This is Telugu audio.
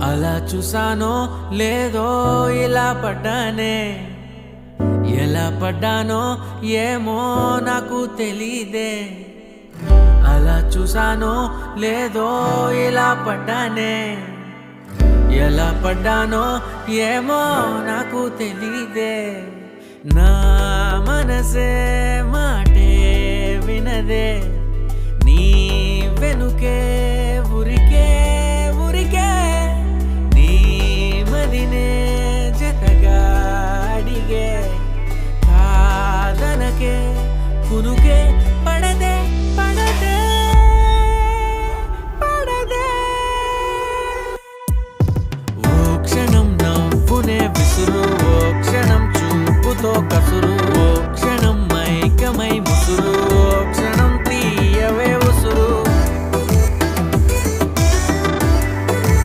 అలా చూసానో లేదో ఇలా పడ్డానే, ఎలా పడ్డానో ఏమో నాకు తెలీదే. అలా చూసానో లేదో ఇలా పడ్డానే, ఎలా పడ్డానో ఏమో నాకు తెలీదే. నా మనసే మాటే వినదే, నీ వెనుకే ఊరికే ఊరికే, నీ మదినే జతగా అడిగే. కాదనకే కునుకే పడదే పడదే పడదే. ఓ క్షణం నవ్వునే విసురు, ఓ క్షణం చూపుతో కసురు, ఓ క్షణం మైకమై ముసురు.